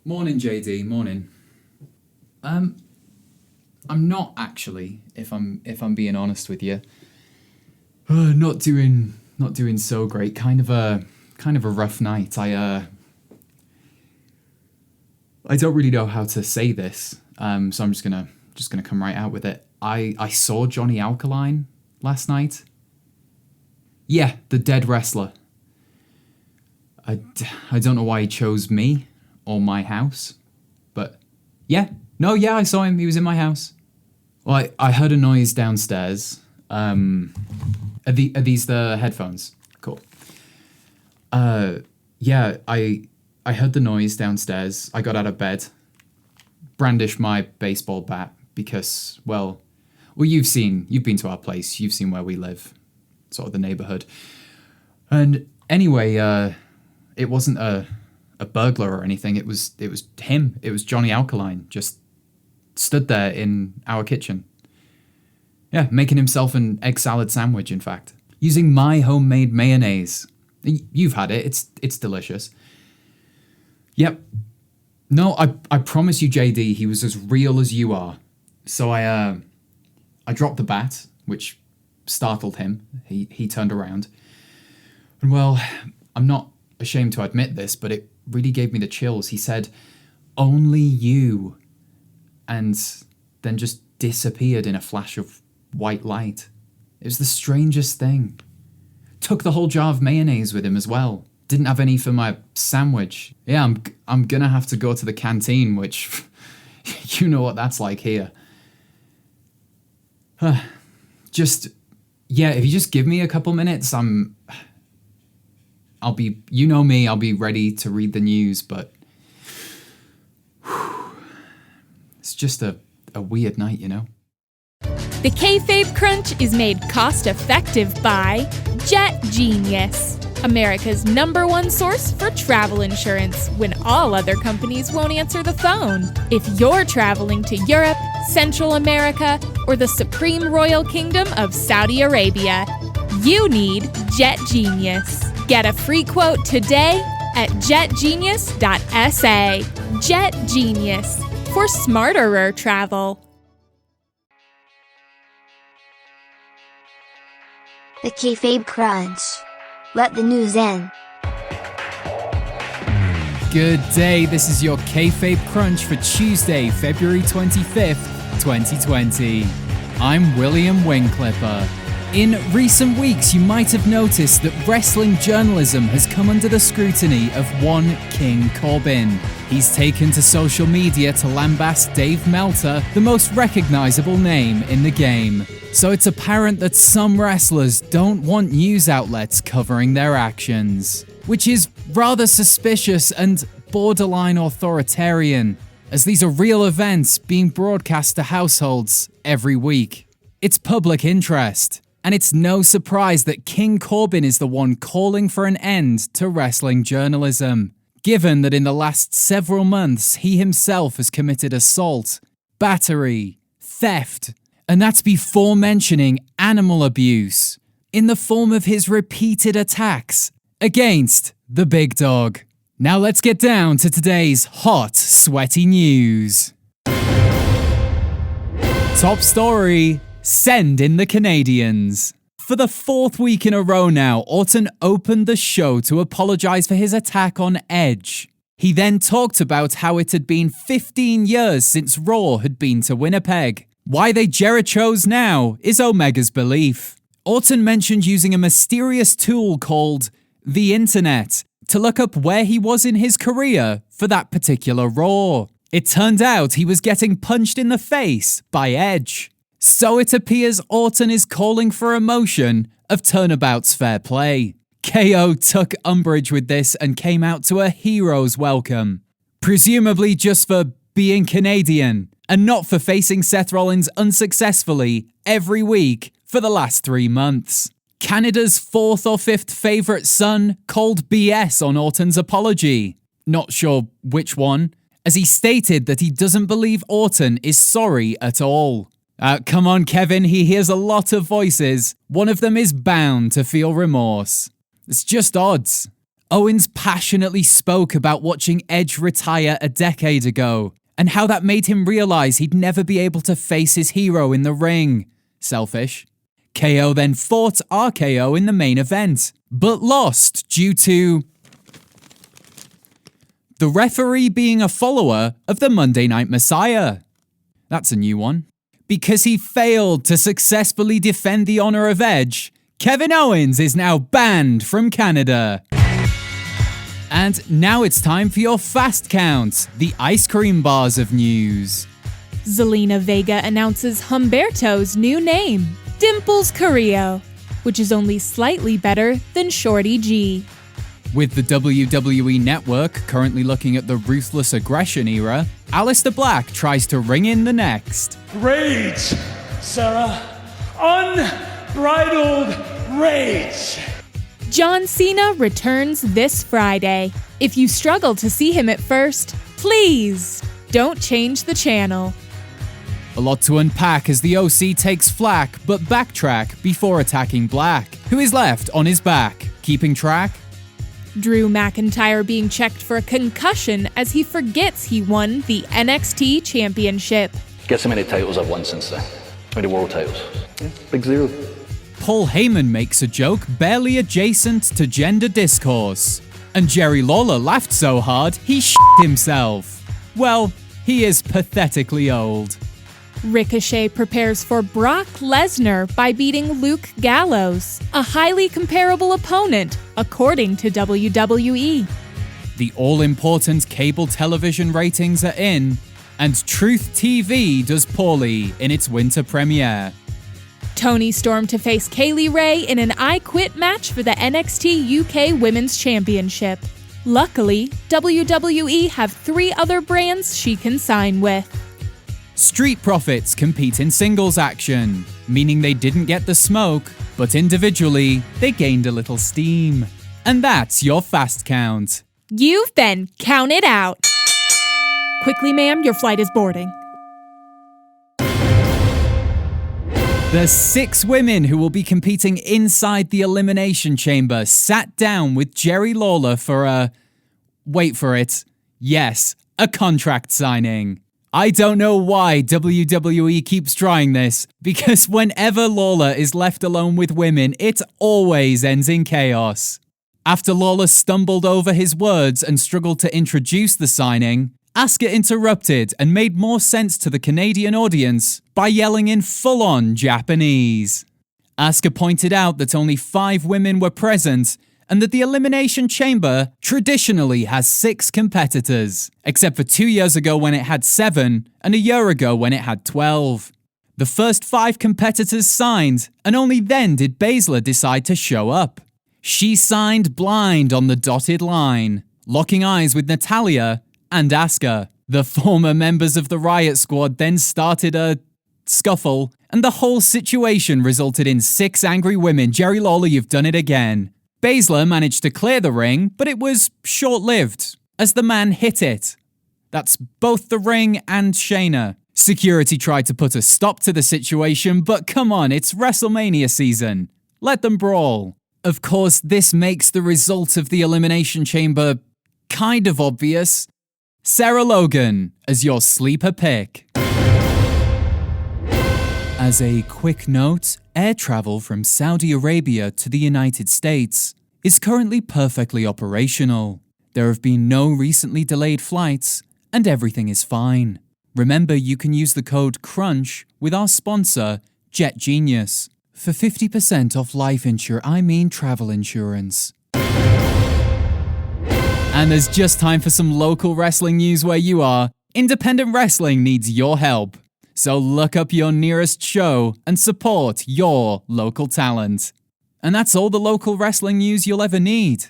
Morning, JD. Morning. I'm not actually, if I'm being honest with you. Not doing so great. Kind of a rough night. I don't really know how to say this. So I'm just gonna come right out with it. I saw Johnny Alkaline last night. Yeah, the dead wrestler. I don't know why he chose me or my house, but yeah, I saw him. He was in my house. Well, I heard a noise downstairs. Are these the headphones? Cool. Yeah, I heard the noise downstairs. I got out of bed, brandished my baseball bat because, well, you've been to our place. You've seen where we live, sort of the neighborhood. And anyway, it wasn't a burglar or anything. It was him. It was Johnny Alkaline, just stood there in our kitchen. Yeah, making himself an egg salad sandwich, in fact. Using my homemade mayonnaise. You've had it. It's delicious. Yep. No, I promise you, JD, he was as real as you are. So I dropped the bat, which startled him. He turned around. And well, I'm not ashamed to admit this, but it really gave me the chills. He said, "Only you," and then just disappeared in a flash of white light. It was the strangest thing. Took the whole jar of mayonnaise with him as well. Didn't have any for my sandwich. Yeah, I'm gonna have to go to the canteen, which you know what that's like here. If you just give me a couple minutes, I'll be, you know me, I'll be ready to read the news, but it's just a weird night, you know? The Kayfabe Crunch is made cost-effective by Jet Genius, America's #1 source for travel insurance when all other companies won't answer the phone. If you're traveling to Europe, Central America, or the Supreme Royal Kingdom of Saudi Arabia, you need Jet Genius. Get a free quote today at jetgenius.sa. Jet Genius, for smarterer travel. The Kayfabe Crunch. Let the news in. Good day, this is your Kayfabe Crunch for Tuesday, February 25th, 2020. I'm William Wingclipper. In recent weeks, you might have noticed that wrestling journalism has come under the scrutiny of one King Corbin. He's taken to social media to lambast Dave Meltzer, the most recognizable name in the game. So it's apparent that some wrestlers don't want news outlets covering their actions, which is rather suspicious and borderline authoritarian, as these are real events being broadcast to households every week. It's public interest. And it's no surprise that King Corbin is the one calling for an end to wrestling journalism, given that in the last several months he himself has committed assault, battery, theft, and that's before mentioning animal abuse, in the form of his repeated attacks against the big dog. Now let's get down to today's hot, sweaty news. Top story. Send in the Canadians. For the 4th week in a row now, Orton opened the show to apologise for his attack on Edge. He then talked about how it had been 15 years since Raw had been to Winnipeg. Why they Jerichos now is Omega's belief. Orton mentioned using a mysterious tool called the Internet to look up where he was in his career for that particular Raw. It turned out he was getting punched in the face by Edge. So it appears Orton is calling for a motion of turnabout's fair play. KO took umbrage with this and came out to a hero's welcome, presumably just for being Canadian and not for facing Seth Rollins unsuccessfully every week for the last 3 months. Canada's 4th or 5th favourite son called BS on Orton's apology. Not sure which one, as he stated that he doesn't believe Orton is sorry at all. Come on, Kevin, he hears a lot of voices. One of them is bound to feel remorse. It's just odds. Owens passionately spoke about watching Edge retire a decade ago, and how that made him realize he'd never be able to face his hero in the ring. Selfish. KO then fought RKO in the main event, but lost due to the referee being a follower of the Monday Night Messiah. That's a new one. Because he failed to successfully defend the honor of Edge, Kevin Owens is now banned from Canada. And now it's time for your fast count, the ice cream bars of news. Zelina Vega announces Humberto's new name, Dimples Carrillo, which is only slightly better than Shorty G. With the WWE Network currently looking at the Ruthless Aggression era, Aleister Black tries to ring in the next. Rage, Sarah. Unbridled rage. John Cena returns this Friday. If you struggle to see him at first, please don't change the channel. A lot to unpack as the OC takes flack but backtrack before attacking Black, who is left on his back. Keeping track? Drew McIntyre being checked for a concussion as he forgets he won the NXT Championship. Guess how many titles I've won since then? How many world titles? Yeah, big zero. Paul Heyman makes a joke barely adjacent to gender discourse. And Jerry Lawler laughed so hard he shit himself. Well, he is pathetically old. Ricochet prepares for Brock Lesnar by beating Luke Gallows, a highly comparable opponent, according to WWE. The all-important cable television ratings are in, and Truth TV does poorly in its winter premiere. Toni Storm to face Kaylee Ray in an I Quit match for the NXT UK Women's Championship. Luckily, WWE have 3 other brands she can sign with. Street Profits compete in singles action, meaning they didn't get the smoke, but individually, they gained a little steam. And that's your fast count. You've been counted out. Quickly, ma'am, your flight is boarding. The 6 women who will be competing inside the Elimination Chamber sat down with Jerry Lawler for a... wait for it. Yes, a contract signing. I don't know why WWE keeps trying this, because whenever Lawler is left alone with women, it always ends in chaos. After Lawler stumbled over his words and struggled to introduce the signing, Asuka interrupted and made more sense to the Canadian audience by yelling in full-on Japanese. Asuka pointed out that only 5 women were present and that the Elimination Chamber traditionally has 6 competitors, except for 2 years ago when it had 7 and a year ago when it had 12. The first 5 competitors signed, and only then did Baszler decide to show up. She signed blind on the dotted line, locking eyes with Natalya and Asuka. The former members of the Riot Squad then started a scuffle, and the whole situation resulted in 6 angry women. Jerry Lawler, you've done it again. Baszler managed to clear the ring, but it was short-lived, as the man hit it. That's both the ring and Shayna. Security tried to put a stop to the situation, but come on, it's WrestleMania season. Let them brawl. Of course, this makes the result of the Elimination Chamber kind of obvious. Sarah Logan as your sleeper pick. As a quick note, air travel from Saudi Arabia to the United States is currently perfectly operational. There have been no recently delayed flights, and everything is fine. Remember, you can use the code CRUNCH with our sponsor, Jet Genius, for 50% off travel insurance. And there's just time for some local wrestling news where you are. Independent wrestling needs your help. So look up your nearest show and support your local talent. And that's all the local wrestling news you'll ever need.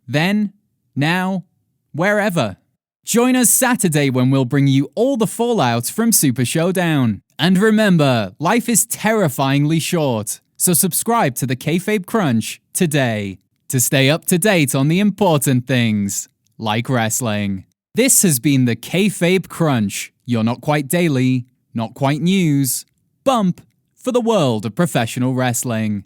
Then, now, wherever. Join us Saturday when we'll bring you all the fallout from SuperShowdown. And remember, life is terrifyingly short. So subscribe to the Kayfabe Crunch today to stay up to date on the important things, like wrestling. This has been the Kayfabe Crunch, your not quite daily, not quite news, bump for the world of professional wrestling.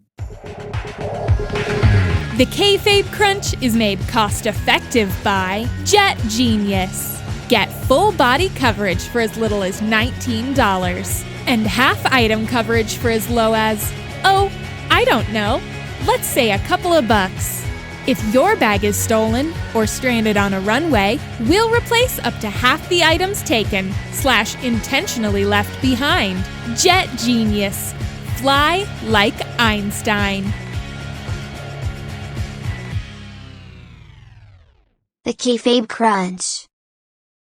The Kayfabe Crunch is made cost-effective by Jet Genius. Get full body coverage for as little as $19 and half item coverage for as low as, oh, I don't know, let's say a couple of bucks. If your bag is stolen or stranded on a runway, we'll replace up to half the items taken / intentionally left behind. Jet Genius. Fly like Einstein. The Kayfabe Crunch.